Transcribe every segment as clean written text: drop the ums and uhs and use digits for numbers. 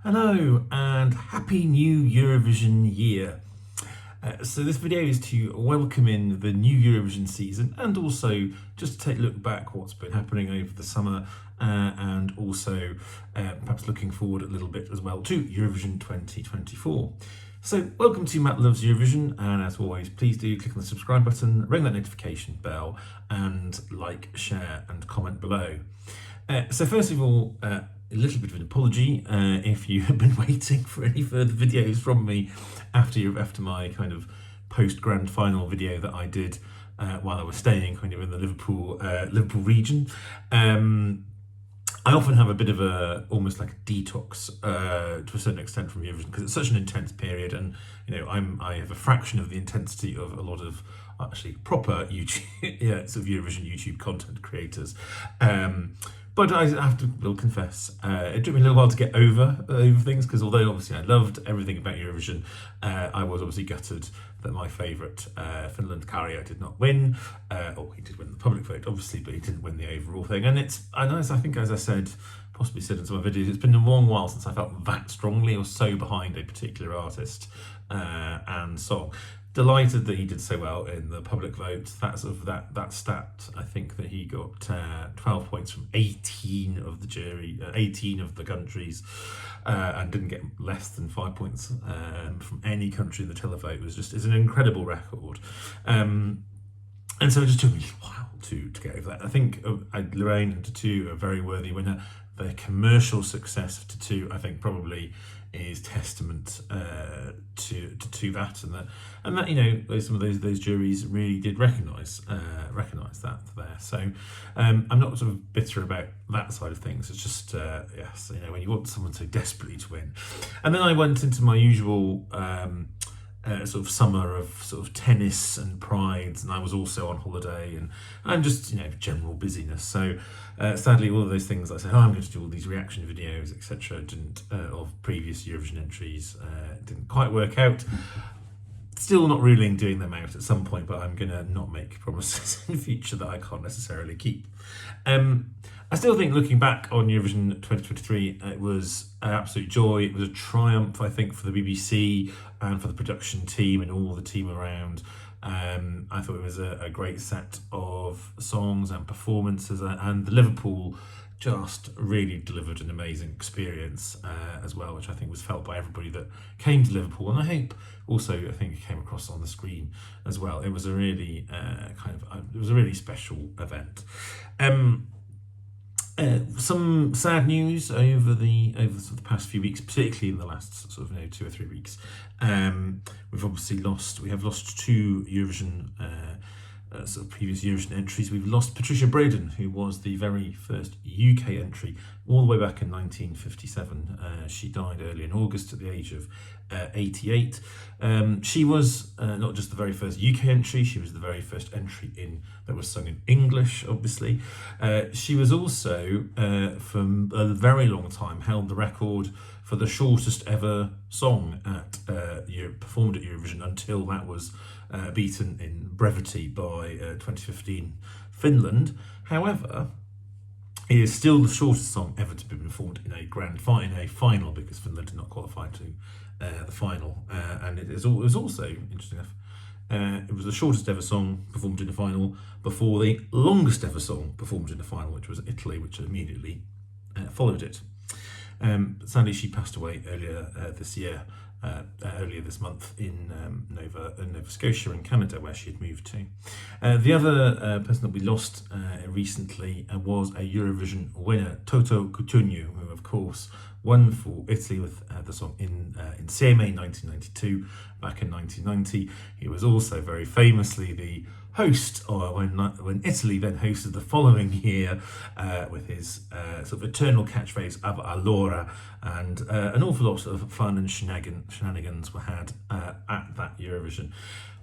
Hello and happy new Eurovision year. So this video is to welcome in the new Eurovision season and also just to take a look back what's been happening over the summer and also perhaps looking forward a little bit as well to Eurovision 2024. So welcome to Matt Loves Eurovision, and as always please do click on the subscribe button, ring that notification bell and like, share and comment below. So first of all, a little bit of an apology if you have been waiting for any further videos from me after my kind of post grand final video that I did while I was staying kind of in the Liverpool region. I often have a bit of almost like a detox to a certain extent from Eurovision because it's such an intense period, and I have a fraction of the intensity of a lot of actually proper YouTube, sort of Eurovision YouTube content creators. But I have to confess, it took me a little while to get over things, because although obviously I loved everything about Eurovision, I was obviously gutted that my favourite Finland Käärijä did not win. Or he did win the public vote, obviously, but he didn't win the overall thing. And I think, as I said, possibly said in some of my videos, it's been a long while since I felt that strongly or so behind a particular artist and song. Delighted that he did so well in the public vote. That stat, I think that he got 12 points from 18 of the jury, 18 of the countries, and didn't get less than 5 points from any country in the televote. Is an incredible record. And so it just took me a while to get over that. I think Lorraine and Tutu are a very worthy winner. The commercial success of Tutu, I think, probably is testament to that, and that some of those juries really did recognise that there. So I'm not sort of bitter about that side of things. It's just yes, when you want someone so desperately to win. And then I went into my usual sort of summer of sort of tennis and prides, and I was also on holiday and just general busyness. So sadly, all of those things I said, I'm going to do all these reaction videos, etc., didn't of previous Eurovision entries didn't quite work out. Still not really doing them out at some point, but I'm going to not make promises in the future that I can't necessarily keep. I still think, looking back on Eurovision 2023, it was an absolute joy. It was a triumph, I think, for the BBC and for the production team and all the team around. I thought it was a great set of songs and performances, and the Liverpool just really delivered an amazing experience as well, which I think was felt by everybody that came to Liverpool, and I think it came across on the screen as well. It was a really it was a really special event. Some sad news over the past few weeks, particularly in the last 2 or 3 weeks. We have lost two Eurovision previous Eurovision entries. We've lost Patricia Braden, who was the very first UK entry all the way back in 1957. She died early in August at the age of 88. She was not just the very first UK entry, she was the very first entry that was sung in English, obviously. She was also, for a very long time, held the record for the shortest ever song performed at Eurovision, until that was beaten in brevity by 2015 Finland. However, it is still the shortest song ever to be performed in a final, because Finland did not qualify to the final. And it was also, interesting enough, it was the shortest ever song performed in a final before the longest ever song performed in a final, which was Italy, which immediately followed it. Sadly, she passed away earlier this month in Nova Scotia in Canada, where she had moved to. The other person that we lost recently was a Eurovision winner, Toto Cutugno, who of course won for Italy with the song Insieme in 1992. Back in 1990, he was also very famously the host, or when Italy then hosted the following year, with his sort of eternal catchphrase "Ab allora," and an awful lot of fun and shenanigans were had at that Eurovision.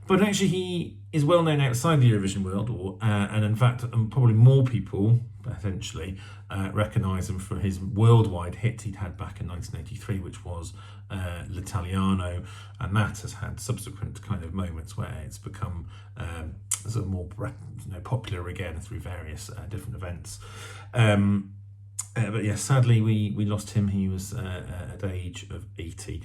But actually, he is well known outside the Eurovision world, and in fact, probably more people potentially recognise him for his worldwide hit he'd had back in 1983, which was L'Italiano, and that has had subsequent kind of moments where it's become sort of more popular again through various different events. But yes, sadly we lost him. He was at the age of 80,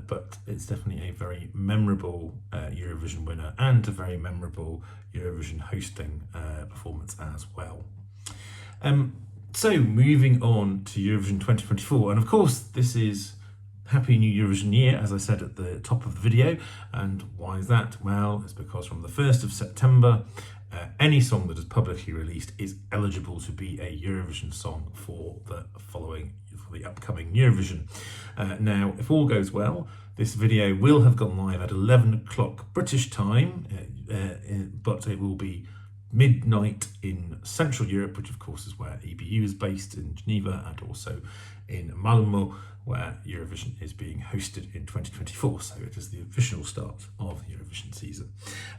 but it's definitely a very memorable Eurovision winner and a very memorable Eurovision hosting performance as well. So moving on to Eurovision 2024, and of course this is Happy New Eurovision Year, as I said at the top of the video. And why is that? Well, it's because from the 1st of September, any song that is publicly released is eligible to be a Eurovision song for the upcoming Eurovision. Now, if all goes well, this video will have gone live at 11 o'clock British time, but it will be midnight in Central Europe, which of course is where EBU is based in Geneva, and also in Malmö, where Eurovision is being hosted in 2024. So it is the official start of the Eurovision season.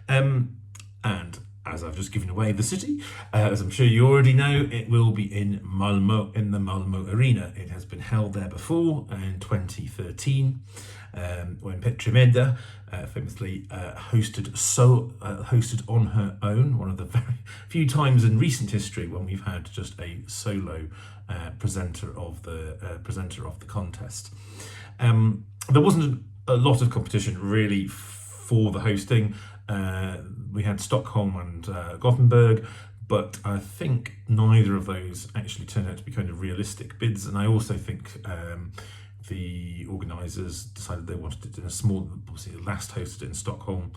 And as I've just given away the city, as I'm sure you already know, it will be in Malmö, in the Malmö Arena. It has been held there before in 2013, when Petra Mede famously hosted on her own, one of the very few times in recent history when we've had just a solo presenter of the contest. There wasn't a lot of competition really for the hosting. We had Stockholm and Gothenburg, but I think neither of those actually turned out to be kind of realistic bids. And I also think the organisers decided they wanted it in a small, obviously last hosted in Stockholm,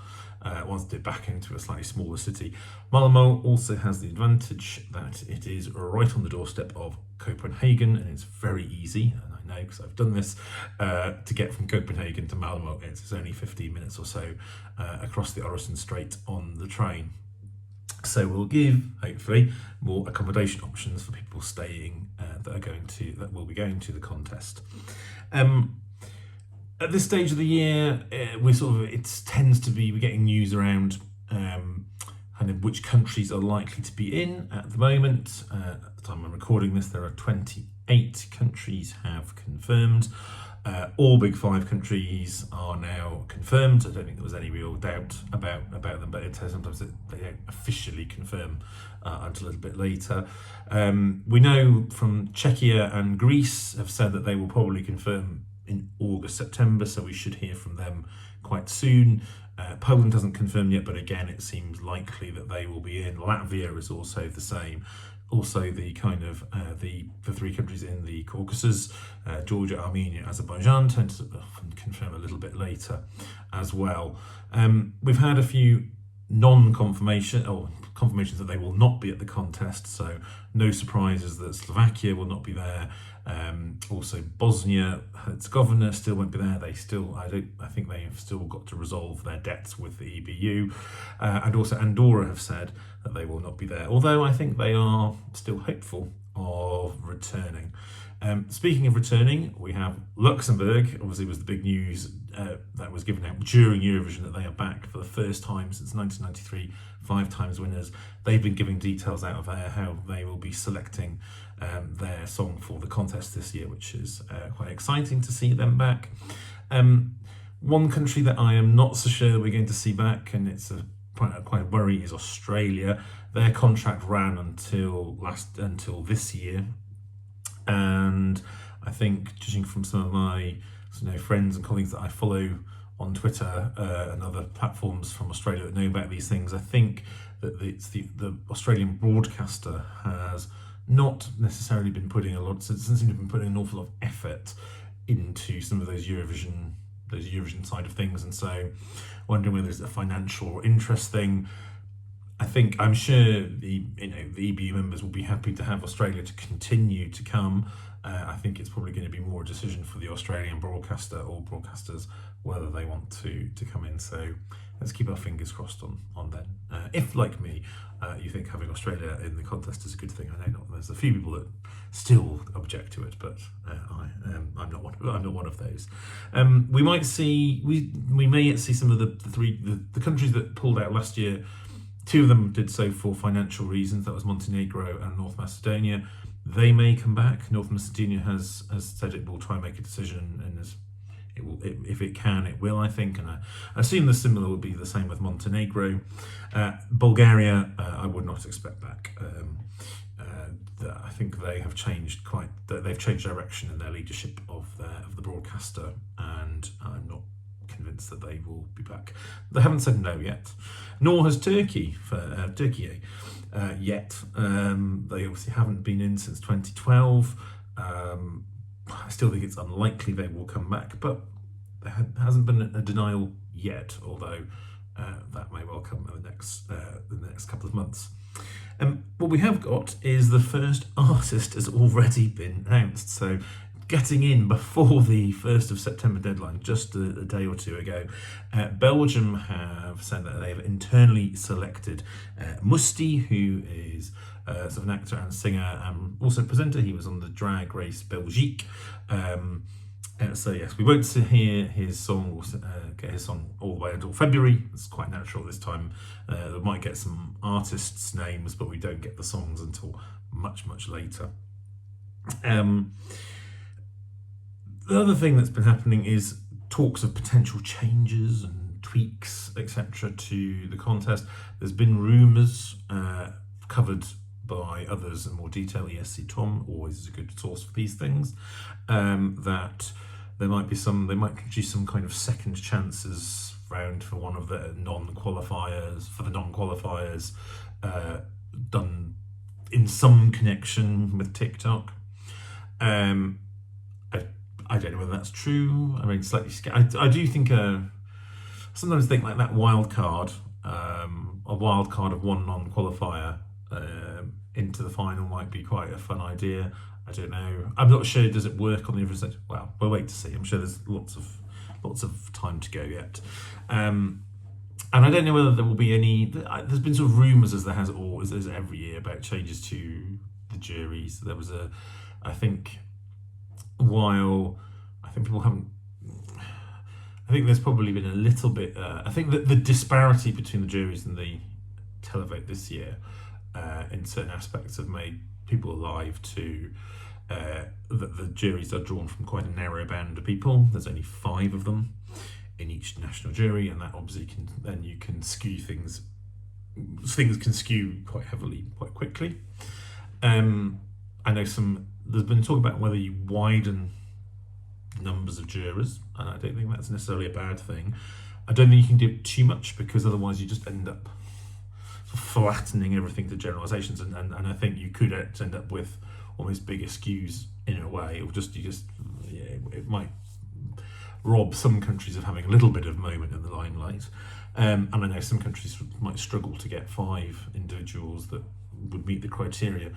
wanted it back into a slightly smaller city. Malmö also has the advantage that it is right on the doorstep of Copenhagen, and it's very easy, and I know because I've done this, to get from Copenhagen to Malmö. It's only 15 minutes or so across the Øresund Strait on the train. So we'll give, hopefully, more accommodation options for people staying that will be going to the contest. At this stage of the year, it tends to be we're getting news around kind of which countries are likely to be in at the moment. At the time I'm recording this, there are 28 countries have confirmed. All Big Five countries are now confirmed. I don't think there was any real doubt about them, but sometimes they don't officially confirm until a little bit later. We know from Czechia and Greece have said that they will probably confirm in August, September, so we should hear from them quite soon. Poland hasn't confirmed yet, but again, it seems likely that they will be in. Latvia is also the same. Also, the kind of the three countries in the Caucasus, Georgia, Armenia, Azerbaijan, tend to often confirm a little bit later as well. We've had a few confirmations that they will not be at the contest, so no surprises that Slovakia will not be there. Also Bosnia Herzegovina still won't be there. I think they have still got to resolve their debts with the EBU, and also Andorra have said that they will not be there, although I think they are still hopeful of returning. Speaking of returning, we have Luxembourg. Obviously was the big news that was given out during Eurovision that they are back for the first time since 1993, 5 times winners. They've been giving details out of how they will be selecting their song for the contest this year, which is quite exciting to see them back. One country that I am not so sure we're going to see back, and it's quite a worry, is Australia. Their contract ran until this year, and I think, judging from some of my friends and colleagues that I follow on Twitter and other platforms from Australia that know about these things, I think that the Australian broadcaster has not necessarily been putting doesn't seem to have been putting an awful lot of effort into some of those Eurovision side of things, and so wondering whether it's a financial or interest thing. I'm sure the EBU members will be happy to have Australia to continue to come. I think it's probably going to be more a decision for the Australian broadcaster or broadcasters whether they want to come in. So let's keep our fingers crossed on that. If, like me, you think having Australia in the contest is a good thing, I know there's a few people that still object to it, but I'm not one of those. We may see some of the countries that pulled out last year. 2 of them did so for financial reasons. That was Montenegro and North Macedonia. They may come back. North Macedonia has said it will try and make a decision if it can, it will, I think, and I assume the similar will be the same with Montenegro. Bulgaria, I would not expect back. I think they have changed they've changed direction in their leadership of the broadcaster, and I'm not convinced that they will be back. They haven't said no yet, nor has Turkey yet. They obviously haven't been in since 2012. I still think it's unlikely they will come back, but there hasn't been a denial yet, although that may well come in the next couple of months. What we have got is the first artist has already been announced, so getting in before the 1st of September deadline, just a day or two ago, Belgium have said that they've internally selected Musti, who is sort of an actor and singer and also presenter. He was on the Drag Race Belgique. So yes, we won't hear his song or get his song all the way until February. It's quite natural this time. We might get some artists' names, but we don't get the songs until much, much later. The other thing that's been happening is talks of potential changes and tweaks, etc., to the contest. There's been rumours covered by others in more detail. ESC Tom always is a good source for these things. That there might be they might introduce some kind of second chances round for one of the non-qualifiers, done in some connection with TikTok. I don't know whether that's true. I mean, slightly scared. I do think sometimes think like that wild card, a wild card of one non-qualifier into the final might be quite a fun idea. I don't know. I'm not sure. Does it work on the other side? Well, we'll wait to see. I'm sure there's lots of time to go yet. And I don't know whether there will be any. There's been sort of rumours, as there has always, as every year, about changes to the juries. There was I think people haven't. I think there's probably been a little bit. I think that the disparity between the juries and the televote this year, in certain aspects, have made people alive to that the juries are drawn from quite a narrow band of people. There's only 5 of them in each national jury, and that obviously you can skew things. Things can skew quite heavily, quite quickly. I know there's been talk about whether you widen numbers of jurors, and I don't think that's necessarily a bad thing. I don't think you can do it too much, because otherwise you just end up flattening everything to generalizations, and I think you could end up with almost bigger skews in a way, or it might rob some countries of having a little bit of moment in the limelight. And I know some countries might struggle to get 5 individuals that would meet the criteria,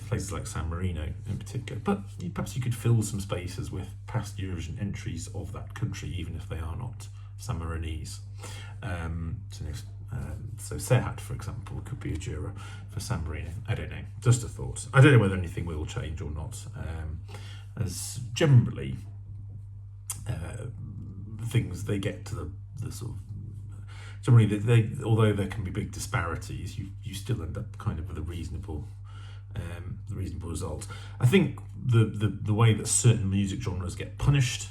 places like San Marino in particular. But perhaps you could fill some spaces with past Eurovision entries of that country, even if they are not San Marinese. So Serhat, for example, could be a juror for San Marino. I don't know, just a thought. I don't know whether anything will change or not, as generally things they get to the sort of generally although there can be big disparities, you still end up kind of with a reasonable result. I think the way that certain music genres get punished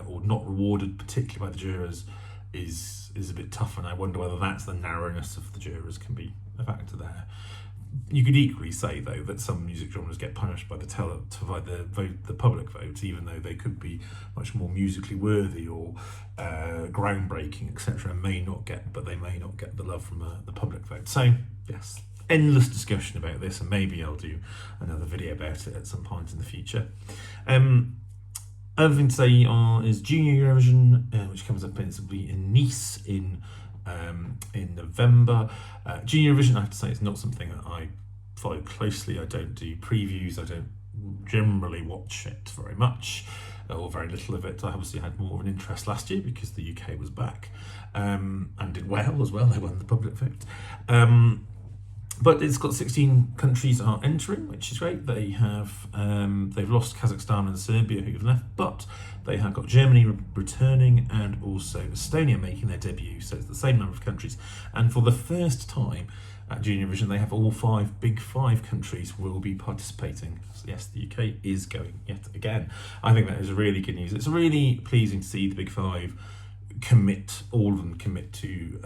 or not rewarded, particularly by the jurors, is a bit tough, and I wonder whether that's the narrowness of the jurors can be a factor there. You could equally say, though, that some music genres get punished by the public vote, even though they could be much more musically worthy or groundbreaking, etc. They may not get the love from the public vote. So yes, endless discussion about this, and maybe I'll do another video about it at some point in the future. Other thing to say is Junior Eurovision, which comes up in Nice in November. Junior Eurovision, I have to say, is not something that I follow closely. I don't do previews. I don't generally watch it very much, or very little of it. I obviously had more of an interest last year because the UK was back and did well as well. They won the public vote. But it's got 16 countries are entering, which is great. They have they've lost Kazakhstan and Serbia, who've left, but they have got Germany returning and also Estonia making their debut. So it's the same number of countries, and for the first time, at Junior Vision, they have all 5 Big 5 countries will be participating. So yes, the UK is going yet again. I think that is really good news. It's really pleasing to see the Big 5 all of them commit to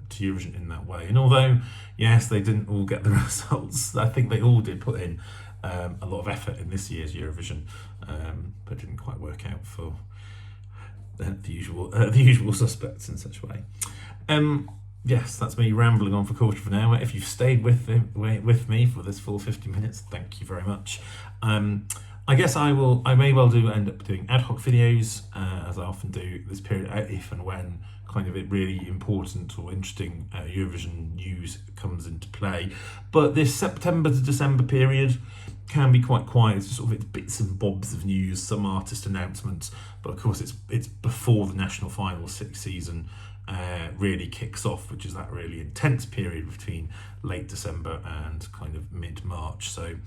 Eurovision in that way. And although, yes, they didn't all get the results, I think they all did put in a lot of effort in this year's Eurovision, but didn't quite work out for the usual suspects in such a way. Yes, that's me rambling on for a quarter of an hour. If you've stayed with me for this full 50 minutes, thank you very much. I guess I may well end up doing ad hoc videos, as I often do this period, if and when kind of really important or interesting Eurovision news comes into play. But this September to December period can be quite quiet. It's sort of it's bits and bobs of news, some artist announcements, but of course it's before the national final 6 season really kicks off, which is that really intense period between late December and kind of mid-March. So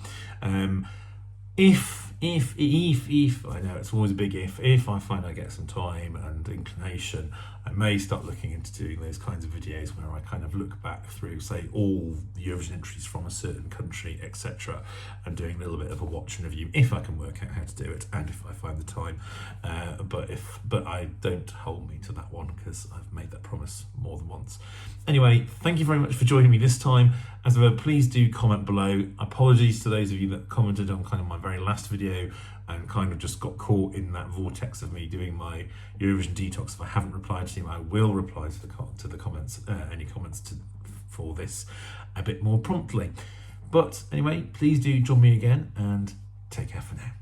if I know it's always a big if I find I get some time and inclination, I may start looking into doing those kinds of videos where I kind of look back through, say, all the Eurovision entries from a certain country, etc., and doing a little bit of a watch and review if I can work out how to do it and if I find the time. But I don't hold me to that one because I've made that promise more than once. Anyway, thank you very much for joining me this time. As ever, please do comment below. Apologies to those of you that commented on kind of my very last video and kind of just got caught in that vortex of me doing my Eurovision detox. If I haven't replied to you, I will reply to the comments, any comments for this a bit more promptly. But anyway, please do join me again and take care for now.